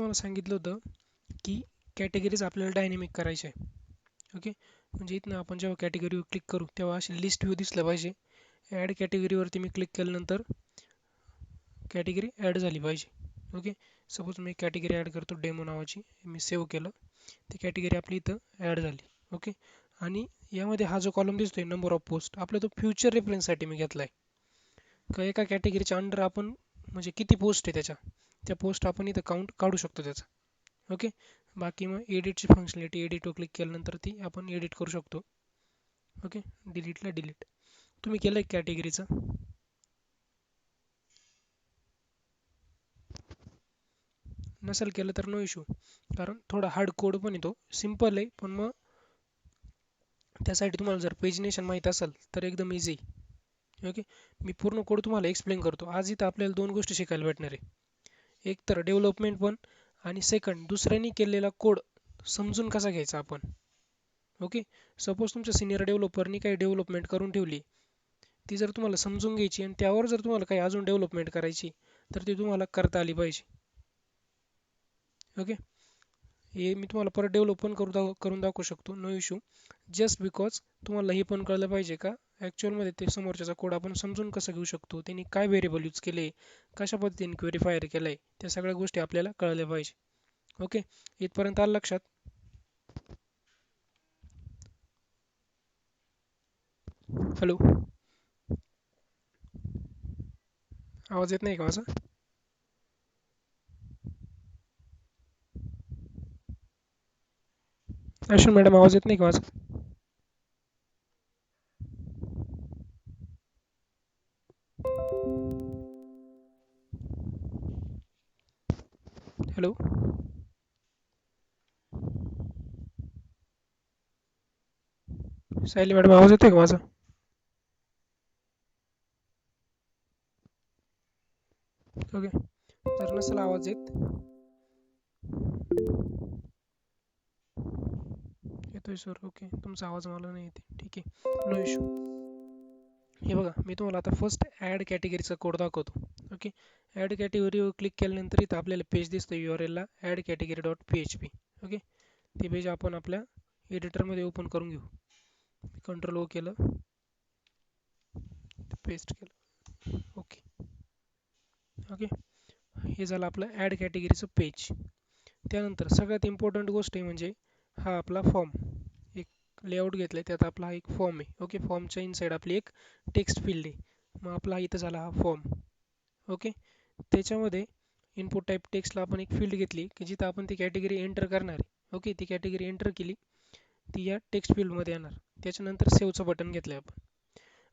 तुम्हाला सांगितलं होतं की कॅटेगरीज आपल्याला डायनेमिक करायचे आहे. ओके, म्हणजे इथनं आपण जेव्हा कॅटेगरीवर क्लिक करू तेव्हा अशी लिस्ट व्ह्यू दिसलं पाहिजे. ॲड कॅटेगरीवरती मी क्लिक केल्यानंतर कॅटेगरी ॲड झाली पाहिजे. ओके, सपोज मी कॅटेगरी ॲड करतो डेमो नावाची, मी सेव्ह केलं, ती कॅटेगरी आपली इथं ॲड झाली. ओके, आणि यामध्ये हा जो कॉलम दिसतोय नंबर ऑफ पोस्ट, आपला तो फ्युचर रेफरन्ससाठी मी घेतला आहे का एका कॅटेगरीच्या अंडर आपण म्हणजे किती पोस्ट आहे त्या पोस्ट आपण इथं काउंट काढू शकतो त्याचा. ओके, बाकी मग एडिटची फंक्शनॅलिटी, एडिटवर क्लिक केल्यानंतर ती आपण एडिट करू शकतो. ओके, डिलीटला डिलीट. तुम्ही केलं आहे कॅटेगरीचं? नसेल केलं तर नो इश्यू, कारण थोडा हार्ड कोड पण येतो. सिम्पल आहे पण मग त्यासाठी तुम्हाला जर पेजिनेशन माहीत असेल तर एकदम इझी. ओके, मी पूर्ण कोड तुम्हाला एक्सप्लेन करतो. आज इथं आपल्याला दोन गोष्टी शिकायला भेटणार आहे. एक तर डेव्हलपमेंट पण, आणि सेकंड दुसऱ्यांनी केलेला कोड समजून कसा घ्यायचा आपण. ओके, सपोज तुमच्या सिनियर डेव्हलपरनी काही डेव्हलपमेंट करून ठेवली, ती जर तुम्हाला समजून घ्यायची आणि त्यावर जर तुम्हाला काही अजून डेव्हलपमेंट करायची तर ती तुम्हाला करता आली पाहिजे. ओके, हे मी तुम्हाला परत डेव्हलप पण करून दाखवू शकतो, नो इश्यू. जस्ट बिकॉज तुम्हाला हे पण कळलं पाहिजे का ॲक्च्युअलमध्ये ते समोरच्याचा कोड आपण समजून कसं घेऊ शकतो, त्यांनी काय व्हेरिएबल यूज केले, कशा पद्धतीने क्वेरीफायर केलं आहे, त्या सगळ्या गोष्टी आपल्याला कळल्या पाहिजे. ओके, इथपर्यंत आलं लक्षात? हॅलो, आवाज येत नाही का माझा? अश्विन मॅडम, आवाज येत नाही का माझा? हॅलो, सायली मॅडम, आवाज येतोय का माझा? ओके, जर नसेल आवाज येत, येतोय सर. ओके, तुमचा आवाज मला नाही येते, ठीक आहे, नो इश्यू. हे बघा, मी तुम्हाला आता फर्स्ट ॲड कॅटेगरीचा कोड दाखवतो. ओके, ॲड कॅटेगरीवर क्लिक केल्यानंतर इथं आपल्याला पेज दिसतं URL ला add category dot PHP. Okay, ते पेज आपण आपल्या एडिटरमध्ये ओपन करून घेऊ. कंट्रोल O केलं, पेस्ट केलं. ओके. ओके, हे झालं आपलं ॲड कॅटेगरीचं पेज. त्यानंतर सगळ्यात इम्पॉर्टंट गोष्ट आहे म्हणजे हा आपला फॉर्म. एक लेआउट घेतलं त्यात आपला हा एक फॉर्म आहे. ओके, फॉर्मच्या इनसाईड आपली एक टेक्स्ट फील्ड आहे. मग आपला इथं झाला हा फॉर्म. ओके, त्याच्यामध्ये इनपुट टाईप टेक्स्टला आपण एक फील्ड घेतली की जिथं आपण ती कॅटेगरी एंटर करणार आहे. ओके, ती कॅटेगरी एंटर केली, ती या टेक्स्ट फील्डमध्ये येणार. त्याच्यानंतर सेव्हचं बटन घेतलं आहे आपण,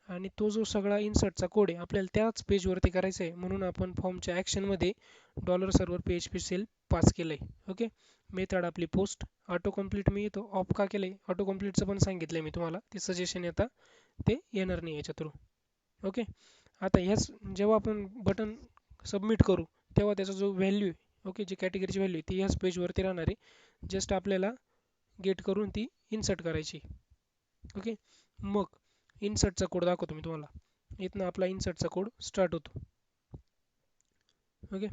आणि तो जो सगळा इन्सर्टचा कोड आहे आपल्याला त्याच पेजवरती करायचा आहे, म्हणून आपण फॉर्मच्या ॲक्शनमध्ये $server PHP सेल पास केलं आहे. ओके, मेथड आपली पोस्ट. ऑटो कम्प्लीट मी इथं ऑफ का केलं आहे, ऑटो कम्प्लीटचं पण सांगितलं आहे मी तुम्हाला, ते सजेशन येतं ते येणार नाही याच्या थ्रू. ओके, आता ह्याच जेव्हा आपण बटन सबमिट करू तेव्हा त्याचा जो व्हॅल्यू आहे, ओके, जी कॅटेगरीची व्हॅल्यू ती ह्याच पेजवरती राहणार आहे. जस्ट आपल्याला गेट करून ती इन्सर्ट करायची. ओके, मग इन्सर्टचा कोड दाखवतो मी तुम्हाला. इथनं आपला इन्सर्टचा कोड स्टार्ट होतो. ओके,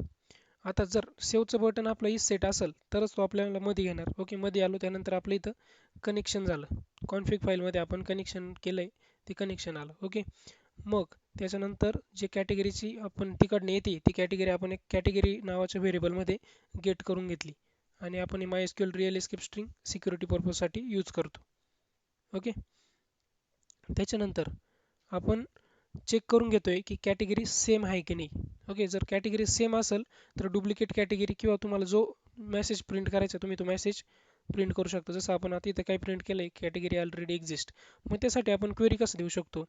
आता जर सेव्हचं बटन आपलं इस सेट असेल तरच तो आपल्याला मध्ये घेणार. ओके, मध्ये आलो त्यानंतर आपलं इथं कनेक्शन झालं. कॉन्फिग फाईलमध्ये आपण कनेक्शन केलं आहे, ते कनेक्शन आलं. ओके, मग त्याच्यानंतर जे कॅटेगरीची आपण तिकडनं येते ती कॅटेगरी आपण एक कॅटेगरी नावाच्या व्हेरिएबलमध्ये गेट करून घेतली, आणि आपण ही MySQL real escape string security पर्पजसाठी यूज करतो. ओके, त्याच्यानंतर आपण चेक करून घेतोय की कॅटेगरी सेम आहे की नाही. ओके, जर कॅटेगरी सेम असेल तर डुप्लिकेट कॅटेगरी किंवा तुम्हाला जो मेसेज प्रिंट करायचा तुम्ही तो मेसेज प्रिंट करू शकता. जसं आपण आता इथं काय प्रिंट केलं आहे, कॅटेगरी ऑलरेडी एक्झिस्ट. मग त्यासाठी आपण क्वेरी कसं देऊ शकतो,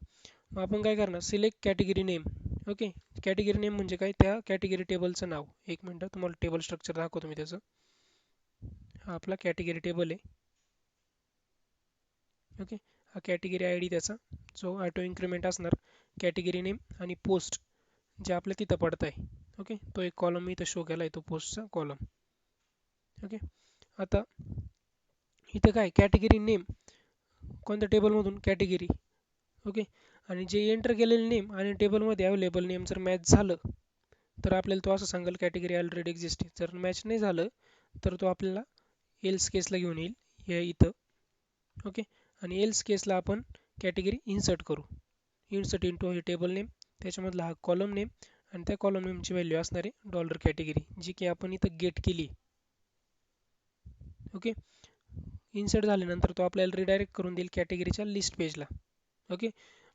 मग आपण काय करणार, select category name. Okay, category name म्हणजे काय, त्या कॅटेगरी टेबलचं नाव. एक मिनटं तुम्हाला टेबल स्ट्रक्चर दाखवतो मी त्याचं. हा आपला कॅटेगरी टेबल आहे. ओके, हा कॅटेगरी ID त्याचा जो ऑटो इन्क्रीमेंट असणार, कॅटेगरी नेम आणि पोस्ट जे आपल्या तिथं पडत आहे. ओके, तो एक कॉलम मी इथं शो केला आहे, तो पोस्टचा कॉलम. ओके, आता इथं काय कॅटेगरी नेम, कोणत्या टेबलमधून, कॅटेगरी. ओके, आणि जे एंटर केलेलं नेम आणि टेबलमध्ये अवेलेबल नेम जर मॅच झालं तर आपल्याला तो असं सांगेल कॅटेगरी ऑलरेडी एक्झिस्ट. जर मॅच नाही झालं तर तो आपल्याला एल्स केसला घेऊन येईल या इथं. ओके, आणि एल्स केसला आपण कॅटेगरी इन्सर्ट करू. इन्सर्ट इंटू हे टेबल नेम, त्याच्यामधला हा कॉलम नेम, आणि त्या कॉलम नेमची व्हॅल्यू असणार आहे डॉलर कॅटेगरी, जी की आपण इथं गेट केली. ओके, इन्सर्ट झाल्यानंतर तो आपल्याला रिडायरेक्ट करून देईल कॅटेगरीच्या लिस्ट पेजला. ओके,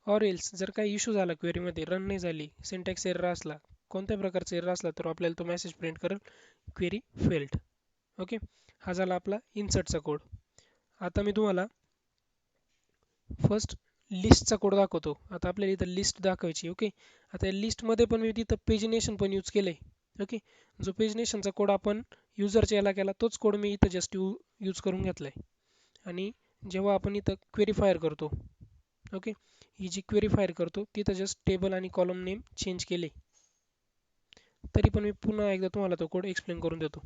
ऑर एल्स जर काही इश्यू झाला क्वेरीमध्ये, रन नाही झाली, सिंटॅक्स एरर असला, कोणत्या प्रकारचा एरर असला, तर आपल्याला तो मेसेज प्रिंट करेल क्वेरी फेल्ड. ओके, हा झाला आपला इन्सर्टचा कोड. आता मी तुम्हाला फर्स्ट लिस्टचा कोड दाखवतो. आता आपल्याला इथं लिस्ट दाखवायची. ओके, आता या लिस्टमध्ये पण मी तिथं पेजिनेशन पण यूज केलंय. ओके, जो पेजिनेशनचा कोड आपण युजरच्या याला केला तोच कोड मी इथं जस्ट यूज करून घेतलाय. आणि जेव्हा आपण इथं क्वेरी फायर करतो, ओके, ही जी क्वेरी फायर करतो तिथं जस्ट टेबल आणि कॉलम नेम चेंज केले. तरी पण मी पुन्हा एकदा तुम्हाला तो कोड एक्सप्लेन करून देतो.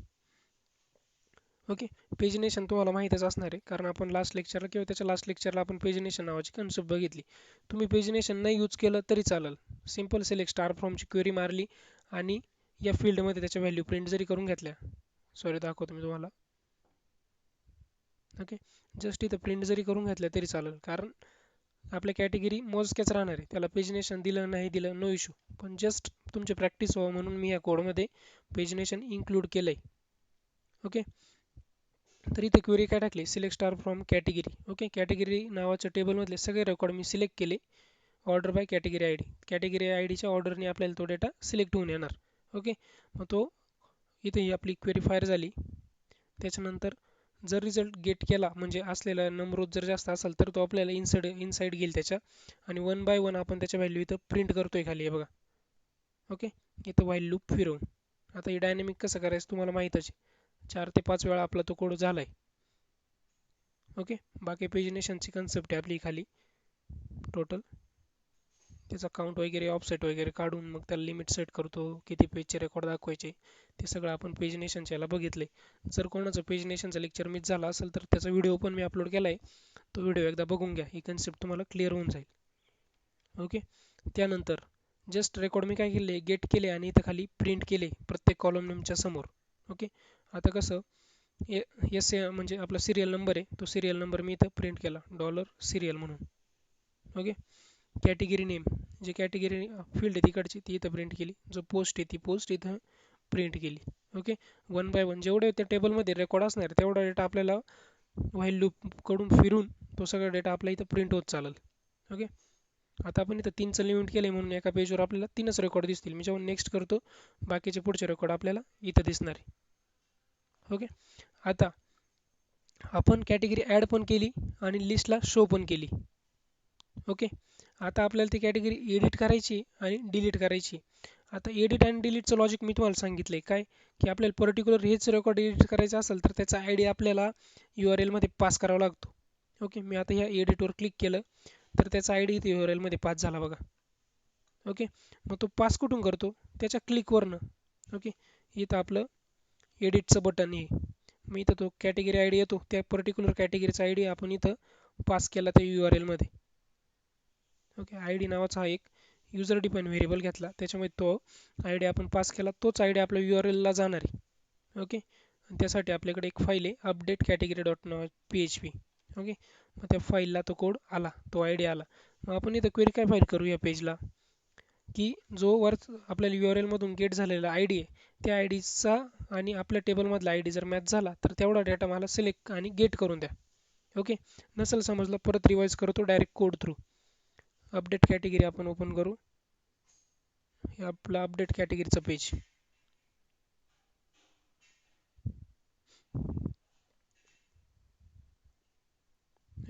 ओके, पेजिनेशन तुम्हाला माहीतच असणार आहे, कारण आपण लास्ट लेक्चरला किंवा त्याच्या लास्ट लेक्चरला आपण पेजिनेशन नावाची कन्सेप्ट बघितली. तुम्ही पेजिनेशन नाही यूज केलं तरी चालेल. सिंपल सिलेक्ट स्टार फ्रॉमची क्वेरी मारली आणि या फील्डमध्ये त्याच्या व्हॅल्यू प्रिंट जरी करून घेतल्या, सॉरी दाखवतो मी तुम्हाला. ओके, जस्ट इथं प्रिंट जरी करून घेतल्या तरी चालेल, कारण आपल्या कॅटेगरी मोजक्याच राहणार आहे. त्याला पेजिनेशन दिलं नाही दिलं नो इश्यू, पण जस्ट तुमची प्रॅक्टिस व्हावं म्हणून मी या कोडमध्ये पेजिनेशन इन्क्लूड केलंय. ओके, तर इथे क्वेरी काय टाकली, select star from category. Okay, category नावाच्या टेबलमधले सगळे रेकॉर्ड मी सिलेक्ट केले order by category I D. Category I डीच्या ऑर्डरने आपल्याला तो डेटा सिलेक्ट होऊन येणार. ओके, मग तो इथे ही आपली क्वेरी फायर झाली. त्याच्यानंतर जर रिझल्ट गेट केला म्हणजे असलेला नंबर जर जास्त असेल तर तो आपल्याला इनसाइड घेईल त्याच्या, आणि वन बाय वन आपण त्याच्या व्हॅल्यू इथं प्रिंट करतोय खाली आहे बघा. ओके, इथं व्हाईल लूप फिरवून. आता हे डायनॅमिक कसं करायचं तुम्हाला माहीतच आहे. 4 ते 5 वेळा आपला तो कोड झालाय. ओके, बाकी पेजिनेशनची कन्सेप्ट आहे आपली खाली टोटल, त्याचा काउंट वगैरे ऑफसेट वगैरे काढून मग त्याला लिमिट सेट करतो, किती पेजचे रेकॉर्ड दाखवायचे, ते सगळं आपण पेजिनेशनच्या याला बघितलंय. जर कोणाचं पेजिनेशनचं लेक्चर मिस झाला असेल तर त्याचा व्हिडिओ पण मी अपलोड केलाय, तो व्हिडिओ एकदा बघून घ्या, ही कन्सेप्ट तुम्हाला क्लिअर होऊन जाईल. ओके, त्यानंतर जस्ट रेकॉर्ड मी काय केले, गेट केले आणि इथं खाली प्रिंट केले प्रत्येक कॉलम नेमच्या समोर. ओके, आता कसं एस म्हणजे आपला सिरियल नंबर आहे, तो सिरियल नंबर मी इथं प्रिंट केला डॉलर सिरियल म्हणून. ओके, कॅटेगरी नेम, जी कॅटेगरी फील्ड आहे तिकडची ती इथं प्रिंट केली, जो पोस्ट आहे ती पोस्ट इथं प्रिंट केली. ओके, वन बाय वन जेवढे त्या टेबलमध्ये रेकॉर्ड असणार तेवढा डेटा आपल्याला व्हाईल लूपकडून फिरून तो सगळा डेटा आपल्या इथं प्रिंट होत चालेल. ओके, आता आपण इथं 3चं लिमिट केलंय म्हणून एका पेजवर आपल्याला 3च रेकॉर्ड दिसतील. मी जेव्हा नेक्स्ट करतो बाकीचे पुढचे रेकॉर्ड आपल्याला इथं दिसणार आहे. ओके, आता आपण कॅटेगरी ॲड पण केली आणि लिस्टला शो पण केली. ओके, आता आपल्याला ती कॅटेगरी एडिट करायची आणि डिलीट करायची. आता एडिट आणि डिलीटचं लॉजिक मी तुम्हाला सांगितलंय काय, की आपल्याला पर्टिक्युलर हेच रेकॉर्ड एडिट करायचं असेल तर त्याचा आय डी आपल्याला URL मध्ये पास करावा लागतो. ओके, मी आता ह्या एडिटवर क्लिक केलं तर त्याचा आय डी इथे URL मध्ये पास झाला बघा. ओके, मग तो पास कुठून करतो, त्याच्या क्लिकवरनं. ओके, इथं आपलं एडिटचं बटन आहे, मी इथं तो कॅटेगरी आय डी येतो, त्या पर्टिक्युलर कॅटेगरीचा आय डी आपण इथं पास केला त्या URL मध्ये. ओके, आय डी नावाचा हा एक युजर डिफाईन व्हेरिएबल घेतला, त्याच्यामध्ये तो आय डी आपण पास केला, तोच आय डी आपल्या URL ला जाणार आहे. ओके, आणि त्यासाठी आपल्याकडे एक फाईल आहे update category dot PHP. Okay, मग त्या फाईलला तो कोड आला, तो आय डी आला. मग आपण इथं क्वेरी काय फाईल करू या पेजला, की जो वर आपल्याला URL मधून गेट झालेला आय डी आहे त्या आय डीचा आणि आपल्या टेबलमधला आय डी जर मॅच झाला तर तेवढा डेटा मला सिलेक्ट आणि गेट करून द्या. ओके, नसेल समजलं परत रिवाइज करतो direct code through. Update category आपण ओपन करू, हे आपलं अपडेट कॅटेगरीचं पेज.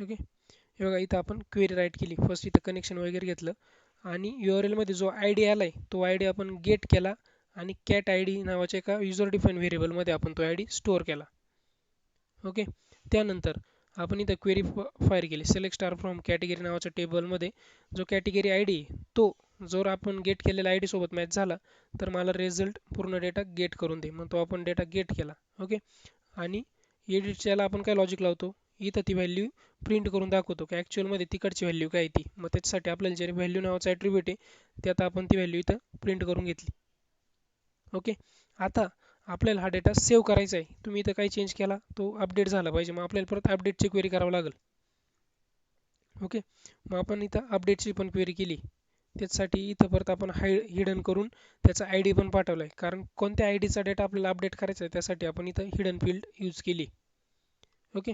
ओके, हे बघा इथं आपण क्वेरी राईट केली, फर्स्ट इथं कनेक्शन वगैरे घेतलं आणि URL मध्ये जो आय डी आलाय तो आय डी आपण गेट केला आणि कॅट आय डी नावाच्या एका युजर डिफाईन व्हेरिएबलमध्ये आपण तो आय डी स्टोअर केला. ओके, त्यानंतर आपण इथं क्वेरी फायर केली, सिलेक्ट स्टार फ्रॉम कॅटेगरी नावाच्या टेबलमध्ये जो कॅटेगरी आय डी तो जर आपण गेट केलेला आय डी सोबत मॅच झाला तर मला रिझल्ट पूर्ण डेटा गेट करून दे, मग तो आपण डेटा गेट केला. ओके, आणि एडिटच्याला आपण काय लॉजिक लावतो, इथं ती व्हॅल्यू प्रिंट करून दाखवतो की ॲक्च्युअलमध्ये तिकडची व्हॅल्यू काय ती, मग त्याच्यासाठी आपल्याला जे व्हॅल्यू नावाचा ॲट्रिब्यूट आहे त्यात आपण ती व्हॅल्यू इथं प्रिंट करून घेतली. ओके. आता आपल्याला हा डेटा सेव्ह करायचा आहे. तुम्ही इथं काही चेंज केला तो अपडेट झाला पाहिजे. मग आपल्याला परत अपडेटची क्वेरी करावं लागेल. ओके. मग आपण इथं अपडेटची पण क्वेरी केली. त्याच्यासाठी इथं परत आपण हिडन करून त्याचा आय डी पण पाठवलाय. कारण कोणत्या आय डीचा डेटा आपल्याला अपडेट करायचा आहे त्यासाठी आपण इथं हिडन फील्ड यूज केली. ओके.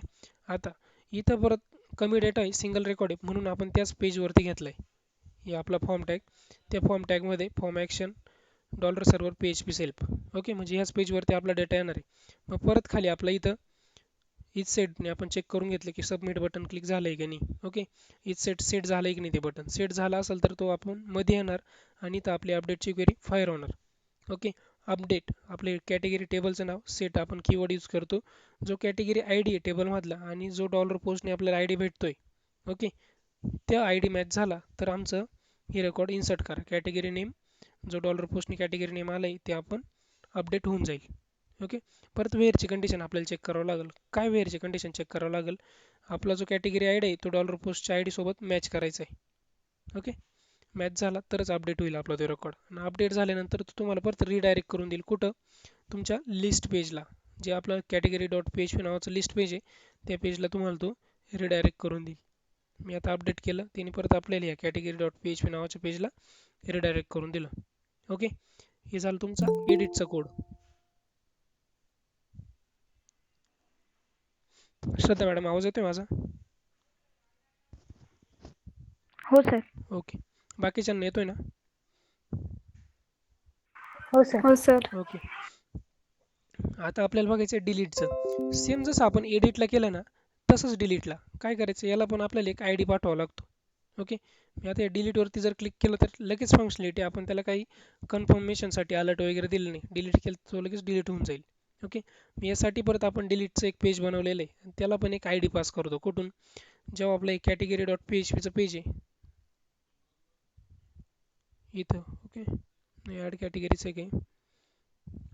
आता इथं परत कमी डेटा आहे, सिंगल रेकॉर्ड आहे म्हणून आपण त्याच पेजवरती घेतलाय. हे आपला फॉर्म टॅग. त्या फॉर्म टॅगमध्ये form action dollar server PHP self. Okay, म्हणजे ह्याच पेजवरती आपला डेटा येणार आहे. मग परत खाली आपला इथं इच सेटने आपण चेक करून घेतलं की सबमिट बटन क्लिक झालंय की नाही. ओके, इच सेट झालंय की नाही ते बटन. सेट झाला असेल तर तो आपण मध्ये येणार आणि इथं आपली अपडेटची क्वेरी फायर होणार. ओके. अपडेट आपले कॅटेगरी टेबलचं नाव सेट आपण कीवर्ड यूज करतो. जो कॅटेगरी आय डी आहे टेबलमधला आणि जो डॉलर पोस्टने आपल्याला आय डी भेटतोय. ओके, त्या आय डी मॅच झाला तर आमचं हे रेकॉर्ड इन्सर्ट करा. कॅटेगरी नेम जो डॉलर पोस्टने कॅटेगरी नेम आलाय ते आपण अपडेट होऊन जाईल. ओके. परत वेअरची कंडिशन आपल्याला चेक करावं लागेल. काय वेअरची कंडिशन चेक करावं लागेल? आपला जो कॅटेगरी आय डी आहे तो डॉलर पोस्टच्या आय डी सोबत मॅच करायचा आहे. ओके, मॅच झाला तरच अपडेट होईल आपला तो रेकॉर्ड. आणि अपडेट झाल्यानंतर तो तुम्हाला परत रिडायरेक्ट करून देईल कुठं? तुमच्या लिस्ट पेजला. जे आपलं कॅटेगरी डॉट PHP नावाचं लिस्ट पेज आहे त्या पेजला तुम्हाला तो रिडायरेक्ट करून देईल. मी आता अपडेट केलं त्याने परत आपल्याला या कॅटेगरी डॉट PHP नावाच्या पेजला रिडायरेक्ट करून दिलं. ओके, हे झालं तुमचा एडिटचा कोड. श्रद्धा मॅडम, आवाज येतोय माझा? हो सर. ओके. बाकीच्यांना येतोय ना? हो सर. हो सर. ओके. आता आपल्याला बघायचं आहे डिलीटचं. सेम जसं आपण एडिटला केलं ना तसंच डिलीटला काय करायचं, याला पण आपल्याला एक आय डी पाठवावा लागतो. ओके, मी आता या डिलीटवरती जर क्लिक केलं तर लगेच फंक्शनॅलिटी, आपण त्याला काही कन्फर्मेशनसाठी अलर्ट वगैरे दिलं नाही, डिलीट केलं तो लगेच डिलीट होऊन जाईल. ओके, मी यासाठी परत आपण डिलीटचं एक पेज बनवलेलं आहे त्याला पण एक आय डी पास करतो. कुठून? जेव्हा आपलं कॅटेगरी डॉट PHPचं पेज आहे इथं. ओके, ॲड कॅटेगरीचं एक आहे,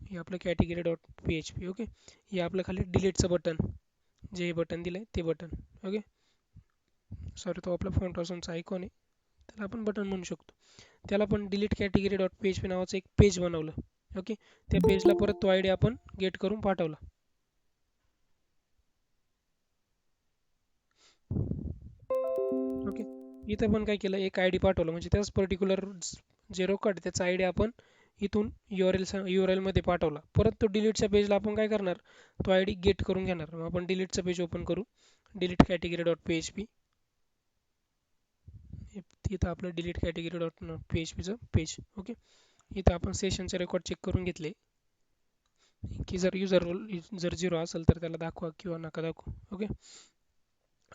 हे आपलं कॅटेगरी डॉट PHP. ओके, हे आपलं खाली डिलीटचं बटन, जे बटन दिलंय ते बटन. ओके, सॉरी तो आपला फाउंडेशनचा आयकॉन आहे त्याला आपण बटन म्हणू शकतो. त्याला आपण डिलीट कॅटेगरी डॉट PHP नावाचं एक पेज बनवलं. ओके, त्या पेजला परत तो आय डी आपण गेट करून पाठवला. ओके, इथं पण काय केलं, एक आय डी पाठवलं म्हणजे त्याच पर्टिक्युलर जे रेकॉर्ड त्याचा आय डी आपण इथून URL मध्ये पाठवला. परत तो डिलीटच्या पेजला आपण काय करणार, तो आय डी गेट करून घेणार. मग आपण डिलीटचं पेज ओपन करू, डिलीट कॅटेगरी डॉट PHP. इथं आपलं डिलीट कॅटेगरी डॉट PHPचं पेज. ओके, इथं आपण सेशनचे रेकॉर्ड चेक करून घेतले की जर युजर रोल जर 0 असेल तर त्याला दाखवा किंवा नका दाखवू. ओके,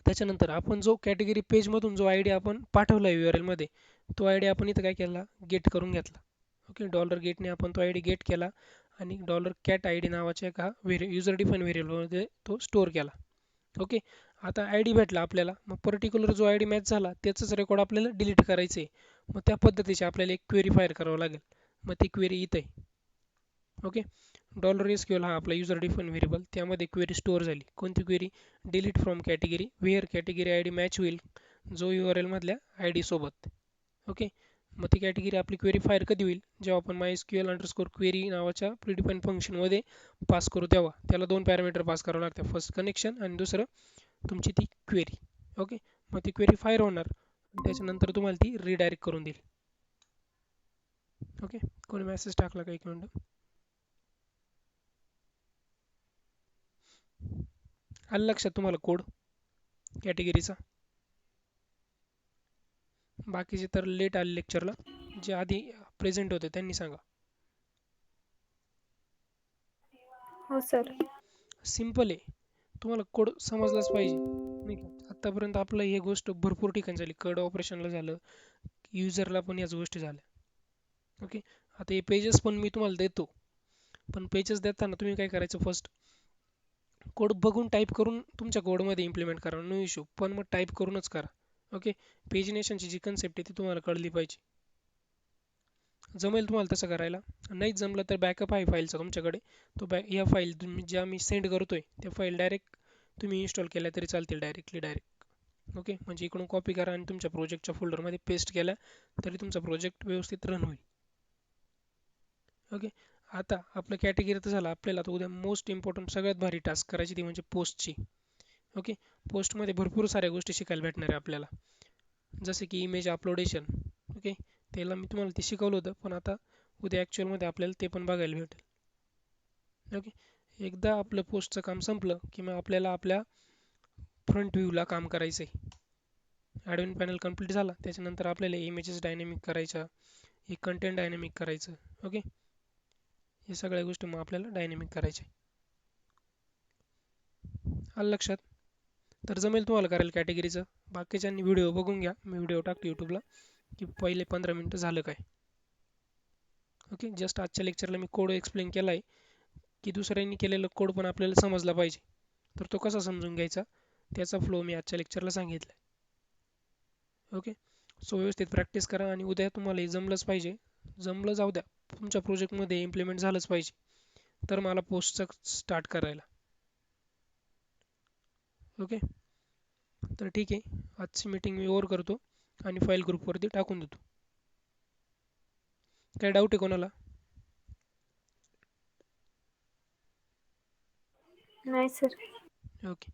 त्याच्यानंतर आपण जो कॅटेगरी पेजमधून जो आय डी आपण पाठवला URL मध्ये तो आय डी आपण इथं काय केला, गेट करून घेतला. ओके, डॉलर गेटने आपण तो आय डी गेट केला आणि डॉलर कॅट आय डी नावाच्या एका युजर डिफाईन व्हेरिएबलमध्ये तो स्टोअर केला. ओके, आता आय डी भेटला आपल्याला. मग पर्टिक्युलर जो आय डी मॅच झाला त्याचंच रेकॉर्ड आपल्याला डिलीट करायचं आहे. मग त्या पद्धतीची आपल्याला एक क्वेरी फायर करावं लागेल. मग ती क्वेरी इथं आहे. ओके, $SQL हा आपला युजर डिफाईन व्हेरिएबल, त्यामध्ये क्वेरी स्टोअर झाली. कोणती query? Delete from category where category I D match होईल जो URL मधल्या आय डी सोबत. ओके, मग ती कॅटेगरी आपली क्वेरी फायर कधी होईल? जेव्हा आपण MySQL अंडरस्कोर क्वेरी नावाच्या प्रिडिफाईन फंक्शनमध्ये पास करू तेव्हा. त्याला 2 पॅरामीटर पास करावं लागतं, फर्स्ट कनेक्शन आणि दुसरं तुमची ती क्वेरी. ओके, मग ती क्वेरी फायर होणार त्याच्यानंतर तुम्हाला ती रिडायरेक्ट करून देईल. ओके, कोणी मेसेज टाकला का? एक मिनिट. आलं लक्षात तुम्हाला कोड कॅटेगरीचा? बाकीचे तर लेट आले लेक्चरला, जे आधी प्रेझेंट होते त्यांनी सांगा. हो सर. सिम्पल आहे, तुम्हाला कोड समजलाच पाहिजे नाही का? आतापर्यंत आपलं ही गोष्ट भरपूर ठिकाणी झाली, कड ऑपरेशनला झालं, युजरला पण याच गोष्टी झाल्या. ओके, आता हे पेजेस पण मी तुम्हाला देतो, पण पेजेस देताना तुम्ही काय करायचं, फर्स्ट कोड बघून टाईप करून तुमच्या कोडमध्ये इम्प्लिमेंट करा, नो इश्यू, पण मग टाईप करूनच करा. ओके, पेजिनेशनची जी कन्सेप्ट आहे ती तुम्हाला कळली पाहिजे. जमेल तुम्हाला तसं करायला? नाहीच जमलं तर बॅकअप आहे फाईलचा तुमच्याकडे, तो या फाईल ज्या मी सेंड करतोय त्या फाईल डायरेक्ट तुम्ही इन्स्टॉल केल्या तरी चालतील डायरेक्ट. ओके, म्हणजे इकडून कॉपी करा आणि तुमच्या प्रोजेक्टच्या फोल्डरमध्ये पेस्ट केल्या तरी तुमचा प्रोजेक्ट व्यवस्थित रन होईल. ओके, आता आपलं कॅटेगरी तर झालं, आपल्याला आता उद्या मोस्ट इम्पॉर्टंट सगळ्यात भारी टास्क करायची ती म्हणजे पोस्टची. ओके. पोस्टमध्ये भरपूर साऱ्या गोष्टी शिकायला भेटणार आहे आपल्याला, जसे की इमेज अपलोडेशन. ओके. त्याला मी तुम्हाला ते शिकवलं होतं, पण आता उद्या ॲक्च्युअलमध्ये आपल्याला ते पण बघायला भेटेल. ओके. एकदा आपलं पोस्टचं काम संपलं की मग आपल्याला आपल्या फ्रंट व्ह्यूला काम करायचं आहे. ॲडमिन पॅनल कंप्लीट झाला त्याच्यानंतर आपल्याला इमेजेस डायनॅमिक करायच्या, हे कंटेंट डायनॅमिक करायचं. ओके. हे सगळ्या गोष्टी मग आपल्याला डायनॅमिक करायच्या. आलं लक्षात? तर जमेल तुम्हाला करायला कॅटेगरीचं. बाकीच्यांनी व्हिडिओ बघून घ्या, मी व्हिडिओ टाकतो यूट्यूबला की पहिले 15 मिनटं झालं काय. ओके. जस्ट आजच्या लेक्चरला मी कोड एक्सप्लेन केला आहे की दुसऱ्यांनी केलेलं कोड पण आपल्याला समजला पाहिजे. तर तो कसा समजून घ्यायचा त्याचा फ्लो मी आजच्या लेक्चरला सांगितला. ओके. सो व्यवस्थित प्रॅक्टिस करा आणि उद्या तुम्हाला हे जमलंच पाहिजे. जमलं जाऊ द्या, तुमच्या प्रोजेक्टमध्ये इम्प्लिमेंट झालंच पाहिजे तर मला पोस्टचं स्टार्ट करायला. ओके. तर ठीक आहे, आजची मीटिंग मी ओव्हर करतो आणि फाईल ग्रुपवरती टाकून देतो. काय डाऊट आहे कोणाला? नाही सर. ओके.